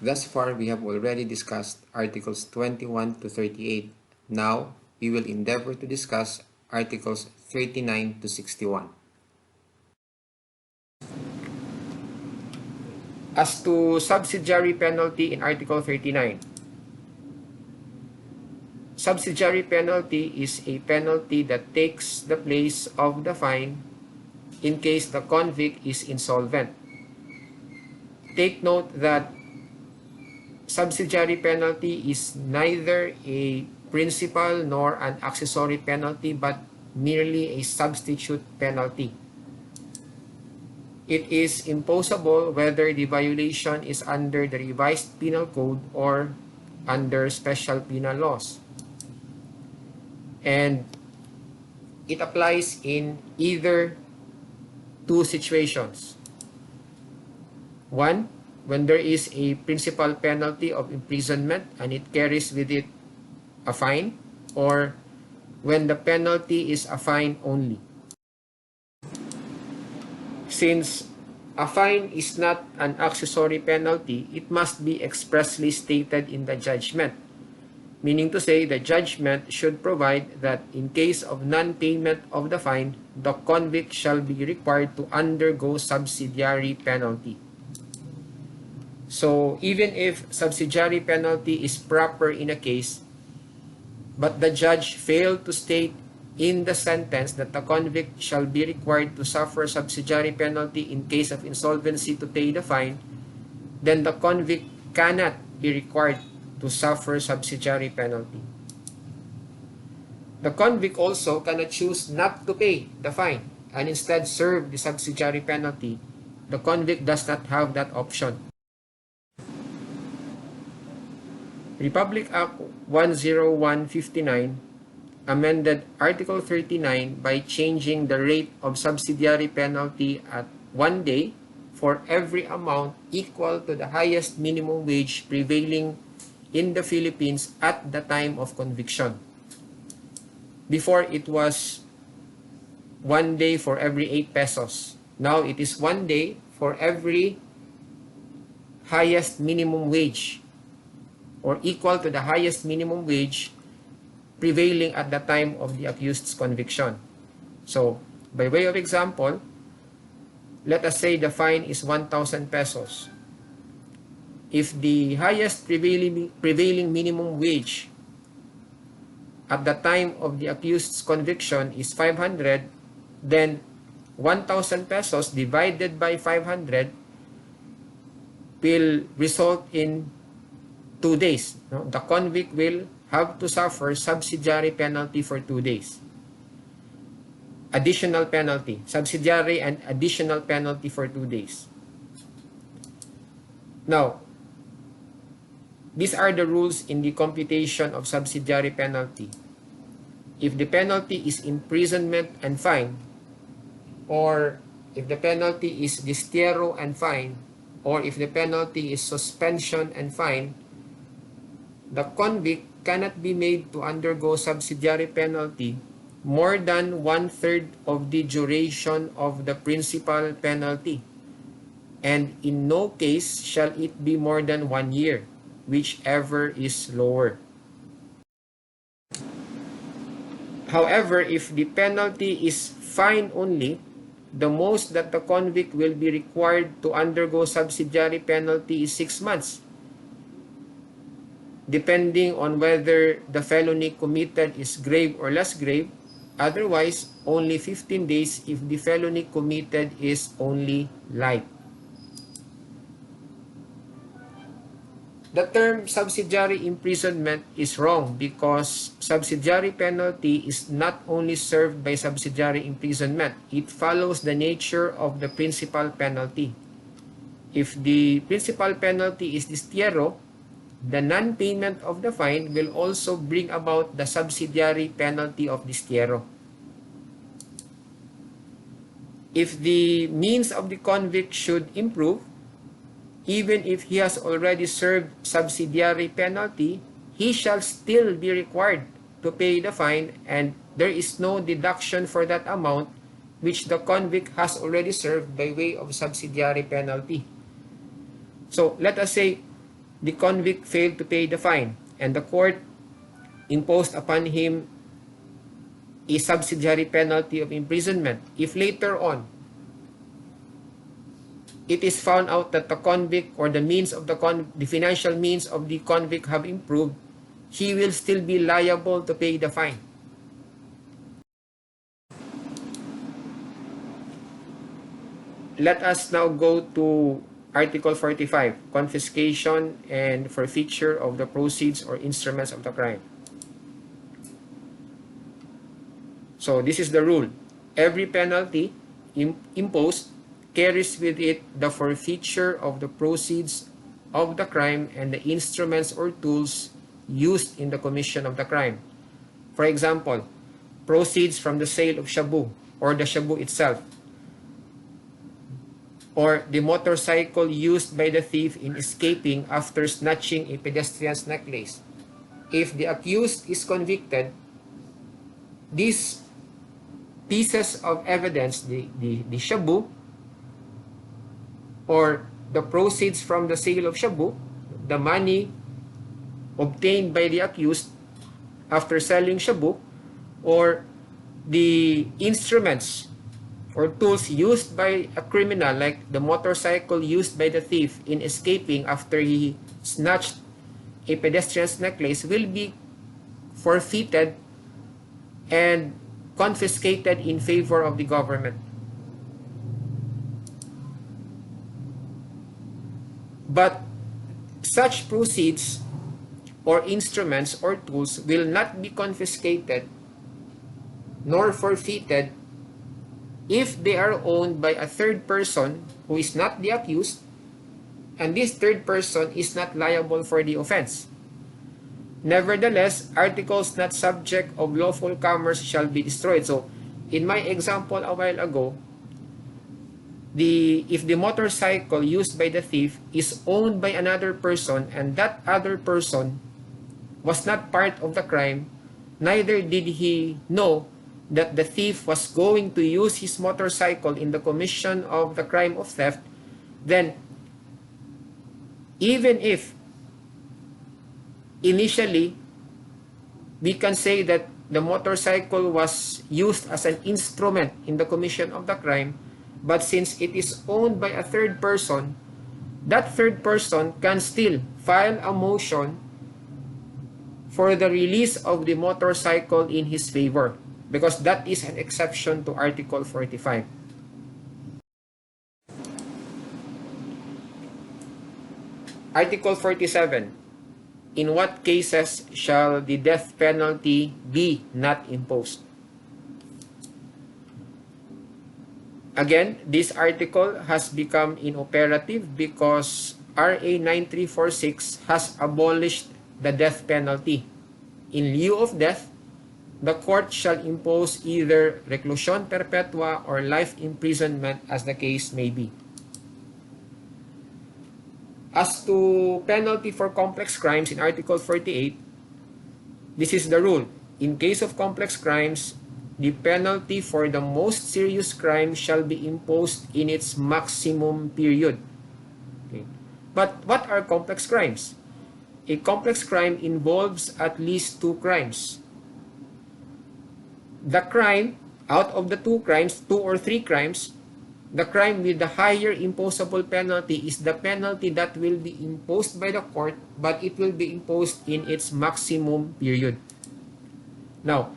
Thus far, we have already discussed Articles 21 to 38. Now, we will endeavor to discuss Articles 39 to 61. As to subsidiary penalty in Article 39, subsidiary penalty is a penalty that takes the place of the fine in case the convict is insolvent. Take note that subsidiary penalty is neither a principal nor an accessory penalty but merely a substitute penalty. It is imposable whether the violation is under the revised penal code or under special penal laws. And it applies in either two situations. One, when there is a principal penalty of imprisonment and it carries with it a fine, or when the penalty is a fine only. Since a fine is not an accessory penalty, it must be expressly stated in the judgment. Meaning to say, the judgment should provide that in case of non-payment of the fine, the convict shall be required to undergo subsidiary penalty. So, even if subsidiary penalty is proper in a case, but the judge failed to state in the sentence that the convict shall be required to suffer subsidiary penalty in case of insolvency to pay the fine, then the convict cannot be required to suffer subsidiary penalty. The convict also cannot choose not to pay the fine and instead serve the subsidiary penalty. The convict does not have that option. Republic Act 10159 amended Article 39 by changing the rate of subsidiary penalty at 1 day for every amount equal to the highest minimum wage prevailing in the Philippines at the time of conviction. Before, it was 1 day for every 8 pesos. Now it is 1 day for every highest minimum wage, or equal to the highest minimum wage prevailing at the time of the accused's conviction. So, by way of example, let us say the fine is 1,000 pesos. If the highest prevailing minimum wage at the time of the accused's conviction is 500, then 1,000 pesos divided by 500 will result in 2 days. No? The convict will have to suffer subsidiary penalty for 2 days. Additional penalty, subsidiary and additional penalty for 2 days. Now, these are the rules in the computation of subsidiary penalty. If the penalty is imprisonment and fine, or if the penalty is destierro and fine, or if the penalty is suspension and fine, the convict cannot be made to undergo subsidiary penalty more than 1/3 of the duration of the principal penalty, and in no case shall it be more than 1 year, whichever is lower. However, if the penalty is fine only, the most that the convict will be required to undergo subsidiary penalty is 6 months. Depending on whether the felony committed is grave or less grave. Otherwise, only 15 days if the felony committed is only light. The term subsidiary imprisonment is wrong because subsidiary penalty is not only served by subsidiary imprisonment. It follows the nature of the principal penalty. If the principal penalty is destierro, the non-payment of the fine will also bring about the subsidiary penalty of destierro. If the means of the convict should improve, even if he has already served subsidiary penalty, he shall still be required to pay the fine, and there is no deduction for that amount which the convict has already served by way of subsidiary penalty. So let us say the convict failed to pay the fine and the court imposed upon him a subsidiary penalty of imprisonment. If later on it is found out that the convict or the means of the financial means of the convict have improved, he will still be liable to pay the fine. Let us now go to Article 45, confiscation and forfeiture of the proceeds or instruments of the crime. So this is the rule. Every penalty imposed carries with it the forfeiture of the proceeds of the crime and the instruments or tools used in the commission of the crime. For example, proceeds from the sale of shabu or the shabu itself, or the motorcycle used by the thief in escaping after snatching a pedestrian's necklace. If the accused is convicted, these pieces of evidence, the shabu or the proceeds from the sale of shabu, the money obtained by the accused after selling shabu, or the instruments or tools used by a criminal, like the motorcycle used by the thief in escaping after he snatched a pedestrian's necklace, will be forfeited and confiscated in favor of the government. But such proceeds or instruments or tools will not be confiscated nor forfeited if they are owned by a third person who is not the accused, and this third person is not liable for the offense. Nevertheless, articles not subject of lawful commerce shall be destroyed. So, in my example a while ago, if the motorcycle used by the thief is owned by another person and that other person was not part of the crime, neither did he know that the thief was going to use his motorcycle in the commission of the crime of theft, then even if initially we can say that the motorcycle was used as an instrument in the commission of the crime, but since it is owned by a third person, that third person can still file a motion for the release of the motorcycle in his favor, because that is an exception to Article 45. Article 47. In what cases shall the death penalty be not imposed? Again, this article has become inoperative because RA 9346 has abolished the death penalty. In lieu of death, the court shall impose either reclusion perpetua or life imprisonment as the case may be. As to penalty for complex crimes in Article 48, this is the rule. In case of complex crimes, the penalty for the most serious crime shall be imposed in its maximum period. Okay. But what are complex crimes? A complex crime involves at least two crimes. The crime, out of the two crimes, two or three crimes, the crime with the higher imposable penalty is the penalty that will be imposed by the court, but it will be imposed in its maximum period. Now,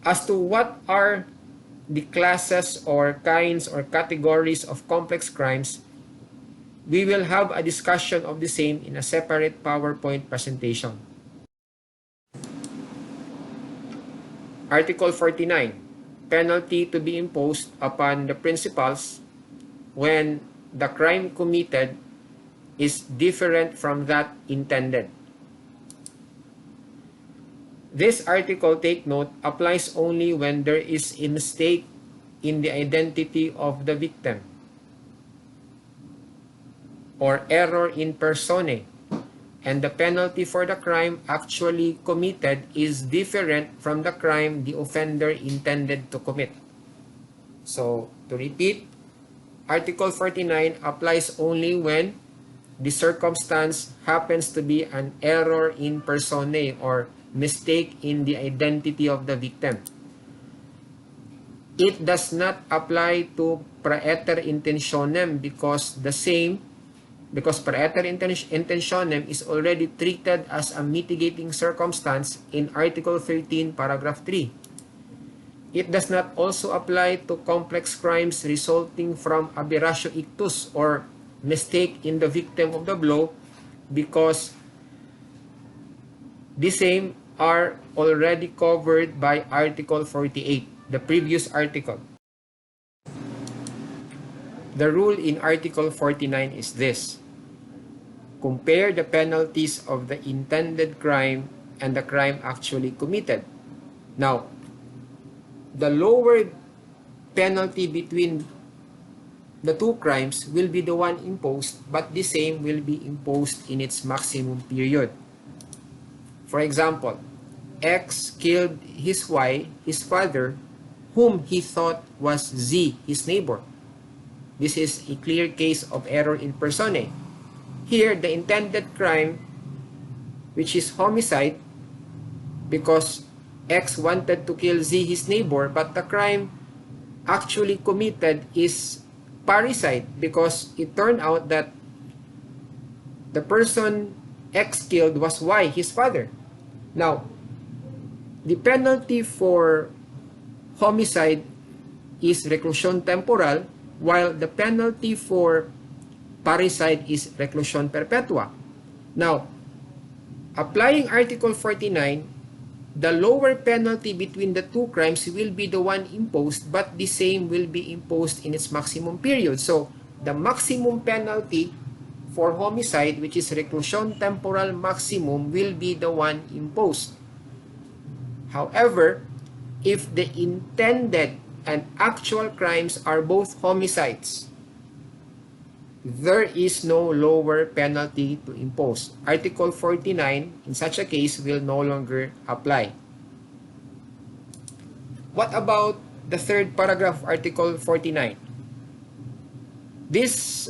as to what are the classes or kinds or categories of complex crimes, we will have a discussion of the same in a separate PowerPoint presentation. Article 49. Penalty to be imposed upon the principals when the crime committed is different from that intended. This article, take note, applies only when there is a mistake in the identity of the victim or error in personae, and the penalty for the crime actually committed is different from the crime the offender intended to commit. So, to repeat, Article 49 applies only when the circumstance happens to be an error in personae or mistake in the identity of the victim. It does not apply to praeter intentionem because praeter intentionem is already treated as a mitigating circumstance in Article 13, Paragraph 3. It does not also apply to complex crimes resulting from aberratio ictus or mistake in the victim of the blow because the same are already covered by Article 48, the previous article. The rule in Article 49 is this: compare the penalties of the intended crime and the crime actually committed. Now, the lower penalty between the two crimes will be the one imposed, but the same will be imposed in its maximum period. For example, X killed his father, whom he thought was Z, his neighbor. This is a clear case of error in personae. Here, the intended crime, which is homicide, because X wanted to kill Z, his neighbor, but the crime actually committed is parricide because it turned out that the person X killed was Y, his father. Now, the penalty for homicide is reclusion temporal, while the penalty for parricide is reclusion perpetua. Now, applying Article 49, the lower penalty between the two crimes will be the one imposed, but the same will be imposed in its maximum period. So, the maximum penalty for homicide, which is reclusion temporal maximum, will be the one imposed. However, if the intended and actual crimes are both homicides, there is no lower penalty to impose. Article 49, in such a case, will no longer apply. What about the third paragraph of Article 49? This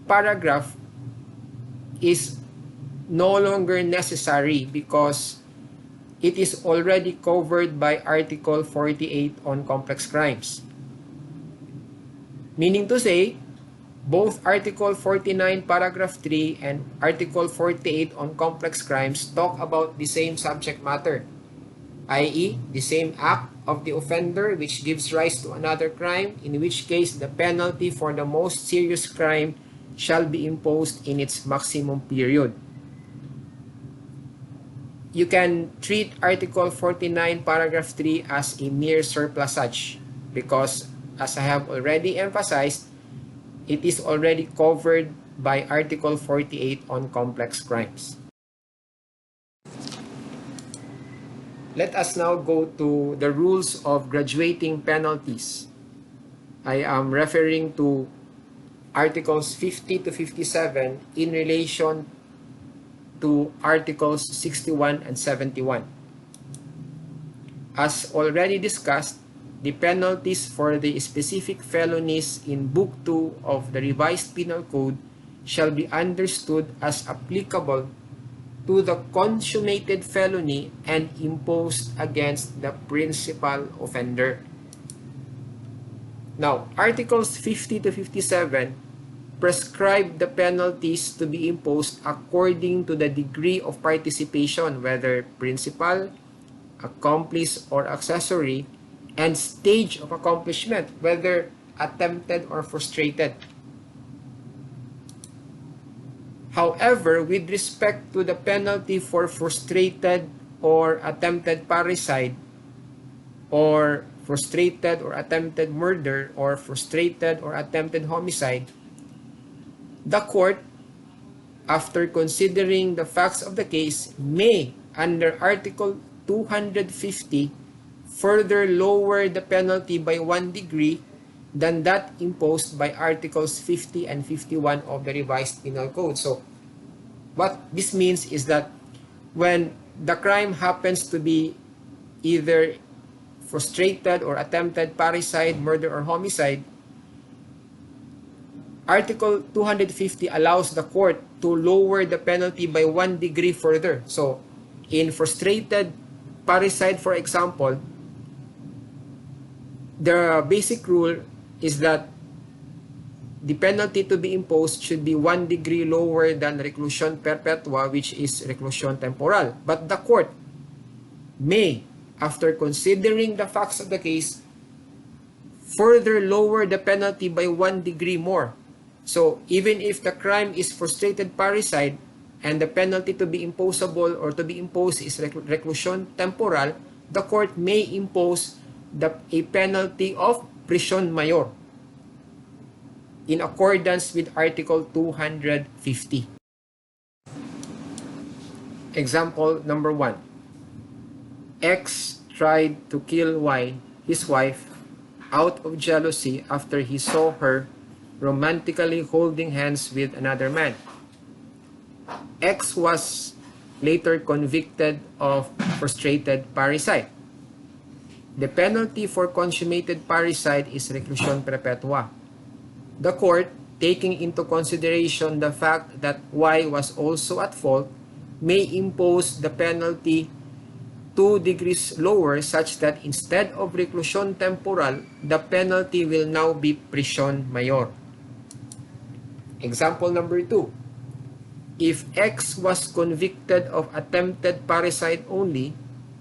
paragraph is no longer necessary because it is already covered by Article 48 on complex crimes. Meaning to say, both Article 49, Paragraph 3 and Article 48 on complex crimes talk about the same subject matter, i.e., the same act of the offender which gives rise to another crime, in which case the penalty for the most serious crime shall be imposed in its maximum period. You can treat Article 49, Paragraph 3 as a mere surplusage because, as I have already emphasized, it is already covered by Article 48 on complex crimes. Let us now go to the rules of graduating penalties. I am referring to Articles 50 to 57 in relation to Articles 61 and 71. As already discussed, the penalties for the specific felonies in Book 2 of the Revised Penal Code shall be understood as applicable to the consummated felony and imposed against the principal offender. Now, Articles 50 to 57 prescribe the penalties to be imposed according to the degree of participation, whether principal, accomplice, or accessory, and stage of accomplishment, whether attempted or frustrated. However, with respect to the penalty for frustrated or attempted parricide, or frustrated or attempted murder, or frustrated or attempted homicide, the court, after considering the facts of the case, may, under Article 250, further lower the penalty by 1 degree than that imposed by Articles 50 and 51 of the Revised Penal Code. So, what this means is that when the crime happens to be either frustrated or attempted parricide, murder, or homicide, Article 250 allows the court to lower the penalty by 1 degree further. So, in frustrated parricide, for example, the basic rule is that the penalty to be imposed should be 1 degree lower than reclusion perpetua, which is reclusion temporal. But the court may, after considering the facts of the case, further lower the penalty by 1 degree more. So, even if the crime is frustrated parricide and the penalty to be imposable or to be imposed is reclusion temporal, the court may impose a penalty of prison mayor in accordance with Article 250. Example number 1. X tried to kill Y, his wife, out of jealousy after he saw her romantically holding hands with another man. X was later convicted of frustrated parricide. The penalty for consummated parricide is reclusion perpetua. The court, taking into consideration the fact that Y was also at fault, may impose the penalty 2 degrees lower such that instead of reclusion temporal, the penalty will now be prison mayor. Example number 2. If X was convicted of attempted parricide only,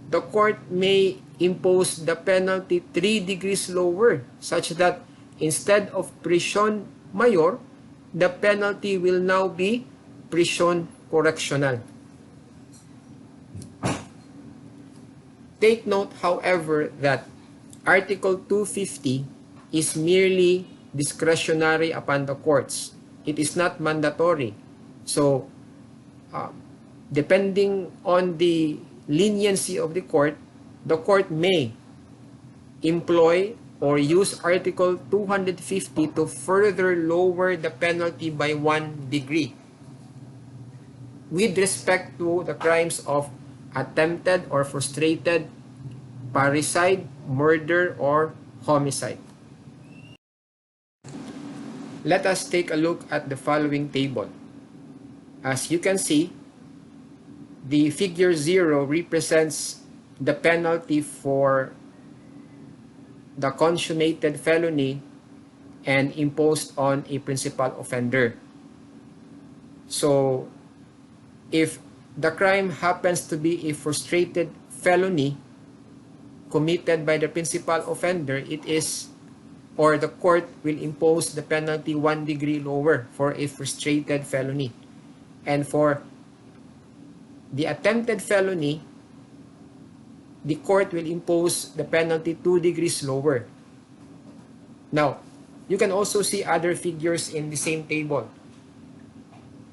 the court may impose the penalty 3 degrees lower such that instead of prison mayor, the penalty will now be prison correctional. Take note, however, that Article 250 is merely discretionary upon the courts. It is not mandatory. So, depending on the leniency of the court may employ or use Article 250 to further lower the penalty by 1 degree with respect to the crimes of attempted or frustrated parricide, murder, or homicide. Let us take a look at the following table. As you can see, the figure 0 represents the penalty for the consummated felony and imposed on a principal offender. So, if the crime happens to be a frustrated felony committed by the principal offender, it is, or the court will impose the penalty 1 degree lower for a frustrated felony. And for the attempted felony, the court will impose the penalty 2 degrees lower. Now, you can also see other figures in the same table.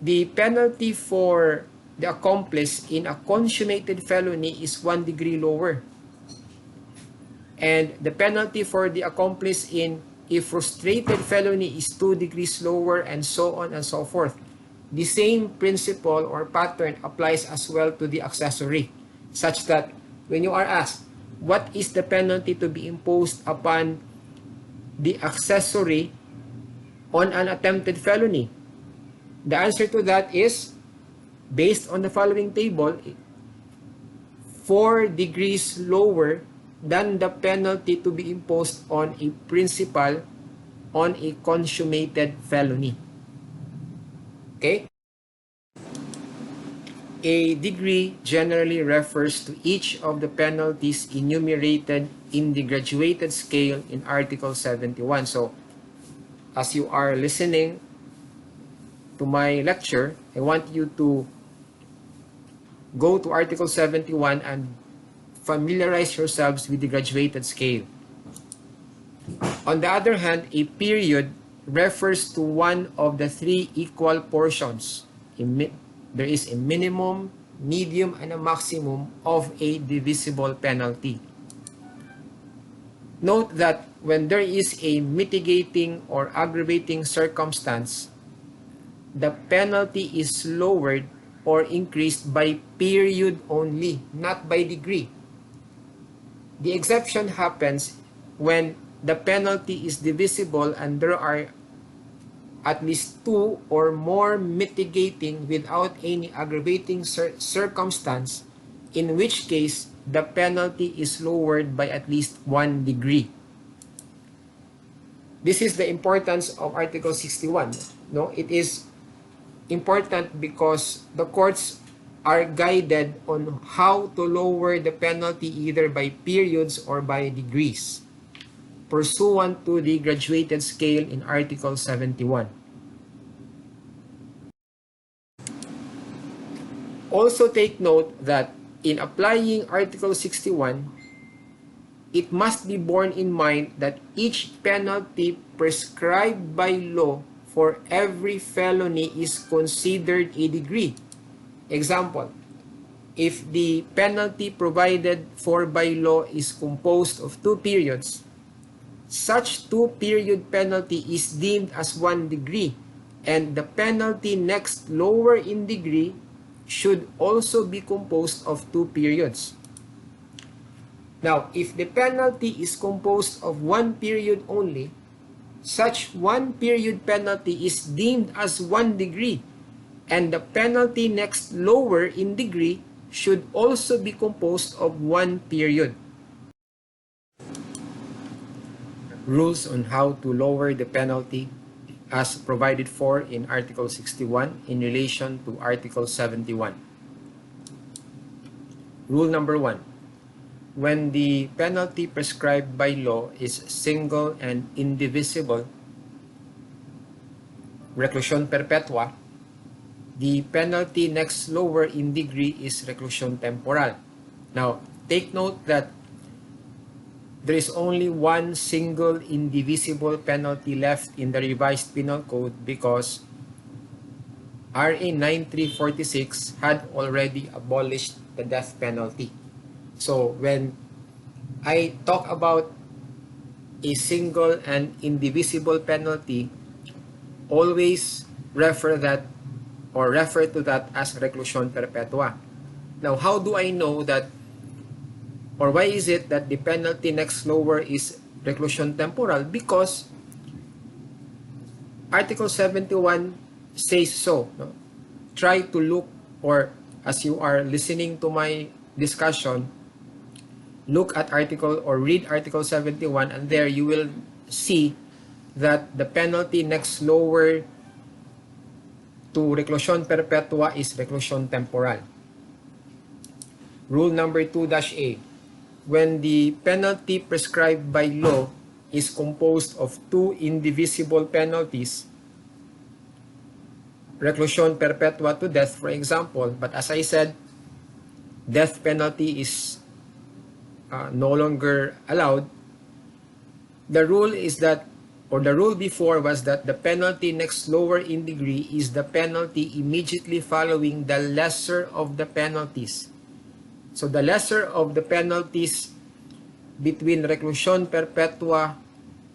The penalty for the accomplice in a consummated felony is 1 degree lower. And the penalty for the accomplice in a frustrated felony is 2 degrees lower, and so on and so forth. The same principle or pattern applies as well to the accessory, such that when you are asked, what is the penalty to be imposed upon the accessory on an attempted felony? The answer to that is, based on the following table, 4 degrees lower than the penalty to be imposed on a principal on a consummated felony. Okay? A degree generally refers to each of the penalties enumerated in the graduated scale in Article 71. So, as you are listening to my lecture, I want you to go to Article 71 and familiarize yourselves with the graduated scale. On the other hand, a period refers to one of the 3 equal portions. There is a minimum, medium, and a maximum of a divisible penalty. Note that when there is a mitigating or aggravating circumstance, the penalty is lowered or increased by period only, not by degree. The exception happens when the penalty is divisible and there are at least two or more mitigating without any aggravating circumstance, in which case the penalty is lowered by at least 1 degree. This is the importance of Article 61. No, it is important because the courts are guided on how to lower the penalty either by periods or by degrees, pursuant to the graduated scale in Article 71. Also take note that in applying Article 61, it must be borne in mind that each penalty prescribed by law for every felony is considered a degree. Example, if the penalty provided for by law is composed of 2 periods, such 2-period penalty is deemed as 1 degree, and the penalty next lower in degree should also be composed of 2 periods. Now, if the penalty is composed of 1 period only, such 1-period penalty is deemed as 1 degree, and the penalty next lower in degree should also be composed of 1 period. Rules on how to lower the penalty as provided for in Article 61 in relation to Article 71. Rule number 1. When the penalty prescribed by law is single and indivisible, reclusion perpetua, the penalty next lower in degree is reclusion temporal. Now, take note that there is only one single indivisible penalty left in the revised penal code because RA 9346 had already abolished the death penalty. So when I talk about a single and indivisible penalty, always refer to that as reclusion perpetua. Now, how do I know that, or why is it that the penalty next lower is reclusion temporal? Because Article 71 says so. No? Try to look, or as you are listening to my discussion, look at article or read Article 71, and there you will see that the penalty next lower to reclusion perpetua is reclusion temporal. Rule number 2-A. When the penalty prescribed by law is composed of 2 indivisible penalties, reclusion perpetua to death, for example, but as I said, death penalty is no longer allowed. The rule is that, or the rule before was that the penalty next lower in degree is the penalty immediately following the lesser of the penalties. So the lesser of the penalties between reclusion perpetua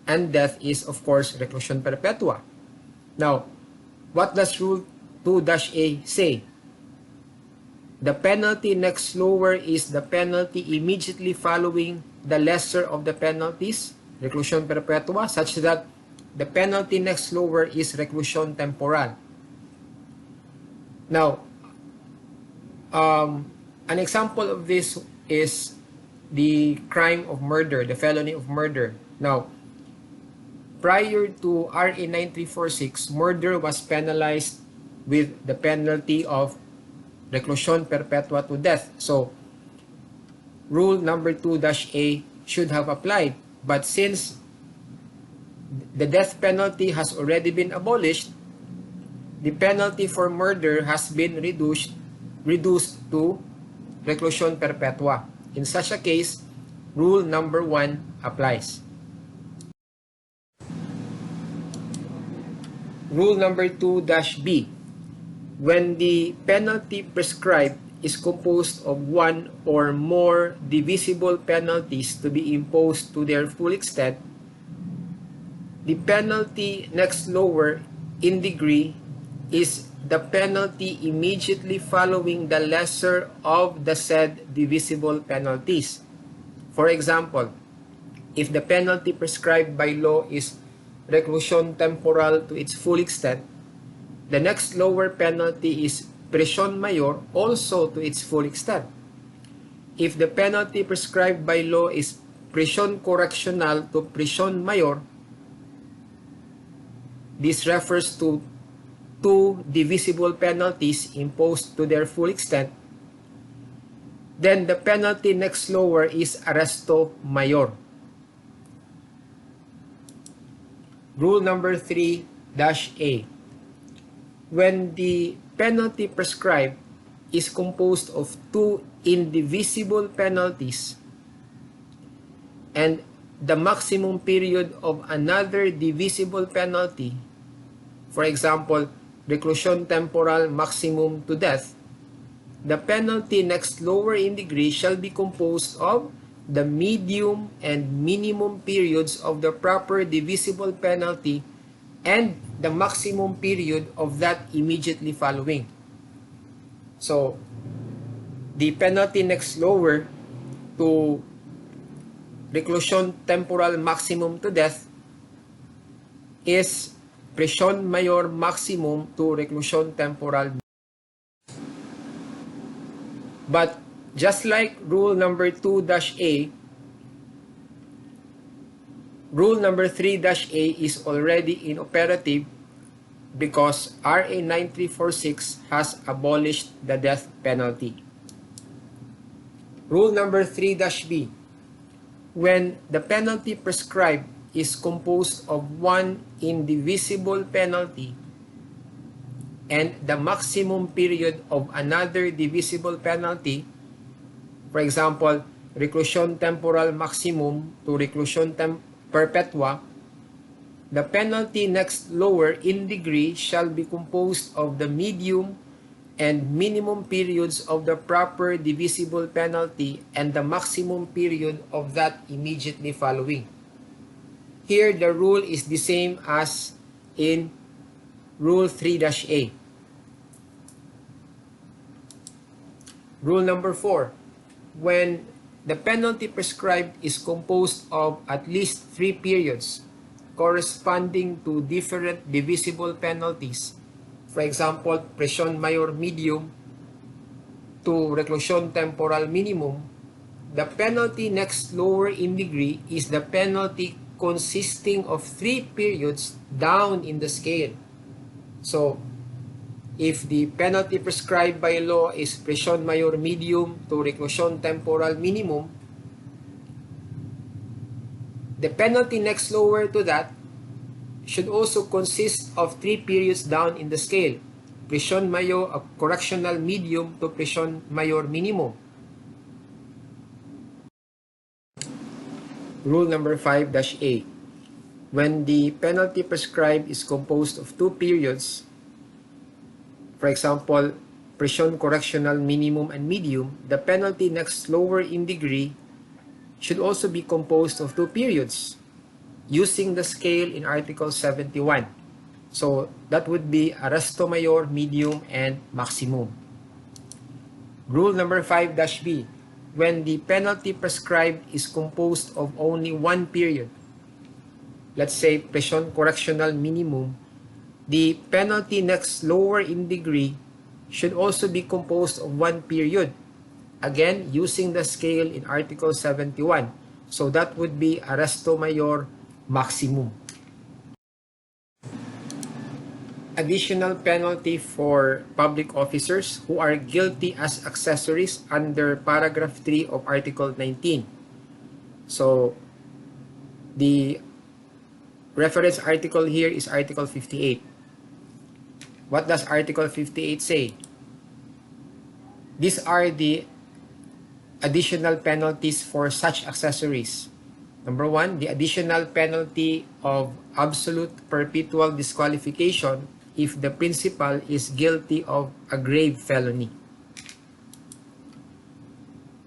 and death is, of course, reclusion perpetua. Now, what does Rule 2-A say? The penalty next lower is the penalty immediately following the lesser of the penalties, reclusion perpetua, such that the penalty next lower is reclusion temporal. Now, an example of this is the crime of murder, the felony of murder. Now, prior to RA 9346, murder was penalized with the penalty of reclusion perpetua to death. So, rule number 2-A should have applied. But since the death penalty has already been abolished, the penalty for murder has been reduced to reclusion perpetua. In such a case, rule number 1 applies. Rule number 2-B. When the penalty prescribed is composed of 1 or more divisible penalties to be imposed to their full extent, the penalty next lower in degree is the penalty immediately following the lesser of the said divisible penalties. For example, if the penalty prescribed by law is reclusion temporal to its full extent. The next lower penalty is prisión mayor, also to its full extent. If the penalty prescribed by law is prisión correccional to prisión mayor, this refers to two divisible penalties imposed to their full extent. Then the penalty next lower is arresto mayor. Rule number 3-A. When the penalty prescribed is composed of two indivisible penalties and the maximum period of another divisible penalty, for example, reclusion temporal maximum to death, the penalty next lower in degree shall be composed of the medium and minimum periods of the proper divisible penalty and the maximum period of that immediately following. So, the penalty next lower to reclusion temporal maximum to death is prisión mayor maximum to reclusion temporal. But just like rule number 2-A, rule number 3-A is already inoperative because RA 9346 has abolished the death penalty. Rule number 3-B. When the penalty prescribed is composed of one indivisible penalty and the maximum period of another divisible penalty, for example, reclusion temporal maximum to reclusion perpetua, the penalty next lower in degree shall be composed of the medium and minimum periods of the proper divisible penalty and the maximum period of that immediately following. Here, the rule is the same as in Rule 3-A. Rule number 4. When the penalty prescribed is composed of at least 3 periods corresponding to different divisible penalties, for example, prisión mayor medium to reclusion temporal minimum, the penalty next lower in degree is the penalty consisting of 3 periods down in the scale. So, if the penalty prescribed by law is prisión mayor medium to reclusion temporal minimum, the penalty next lower to that should also consist of 3 periods down in the scale. Prisión mayor correctional medium to prisión mayor minimum. Rule number 5-A. When the penalty prescribed is composed of 2 periods, for example, prisión correctional minimum and medium, the penalty next lower in degree should also be composed of 2 periods using the scale in Article 71. So that would be arresto mayor, medium, and maximum. Rule number 5-B. When the penalty prescribed is composed of only 1 period, let's say prisión correctional minimum, the penalty next lower in degree should also be composed of 1 period, again using the scale in Article 71. So that would be arresto mayor maximum. Additional penalty for public officers who are guilty as accessories under paragraph 3 of Article 19. So the reference article here is Article 58. What does Article 58 say? These are the additional penalties for such accessories. Number 1, the additional penalty of absolute perpetual disqualification if the principal is guilty of a grave felony.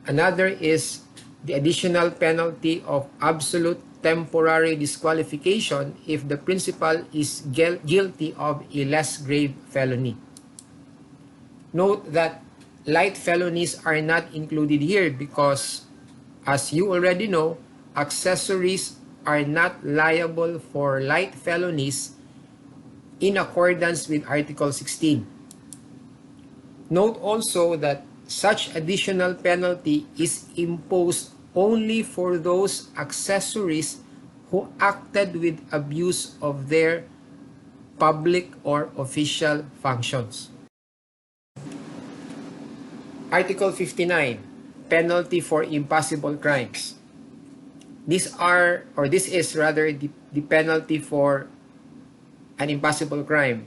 Another is the additional penalty of absolute temporary disqualification if the principal is guilty of a less grave felony. Note that light felonies are not included here because, as you already know, accessories are not liable for light felonies in accordance with Article 16. Note also that such additional penalty is imposed only for those accessories who acted with abuse of their public or official functions. Article 59, penalty for impossible crimes. This is the penalty for an impossible crime,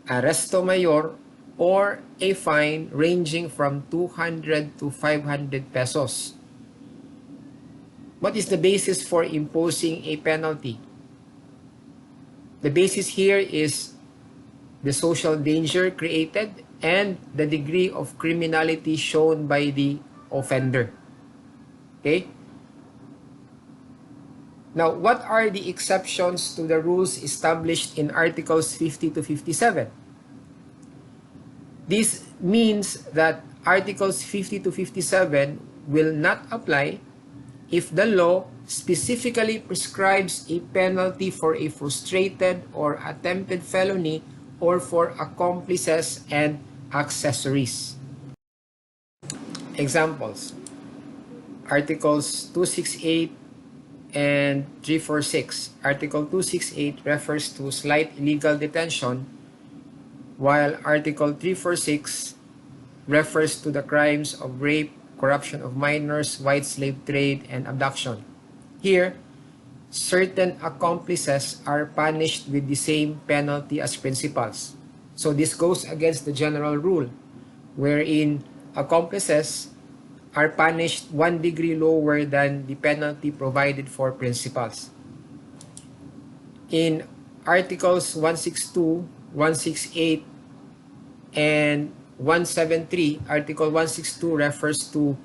arresto mayor, or a fine ranging from 200 to 500 pesos. What is the basis for imposing a penalty? The basis here is the social danger created and the degree of criminality shown by the offender. Okay? Now, what are the exceptions to the rules established in Articles 50 to 57? This means that Articles 50 to 57 will not apply if the law specifically prescribes a penalty for a frustrated or attempted felony or for accomplices and accessories. Examples: Articles 268 and 346. Article 268 refers to slight illegal detention, while Article 346 refers to the crimes of rape, corruption of minors, white slave trade, and abduction. Here, certain accomplices are punished with the same penalty as principals. So this goes against the general rule, wherein accomplices are punished 1 degree lower than the penalty provided for principals. In Articles 162, 168, and 173, Article 162 refers to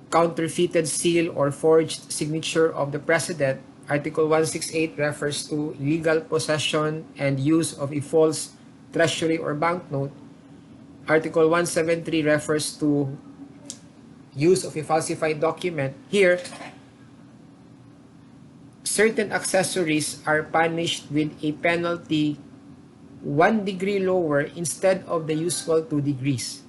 counterfeited seal or forged signature of the President. Article 168 refers to legal possession and use of a false treasury or banknote. Article 173 refers to use of a falsified document. Here, certain accessories are punished with a penalty 1 degree lower instead of the usual 2 degrees.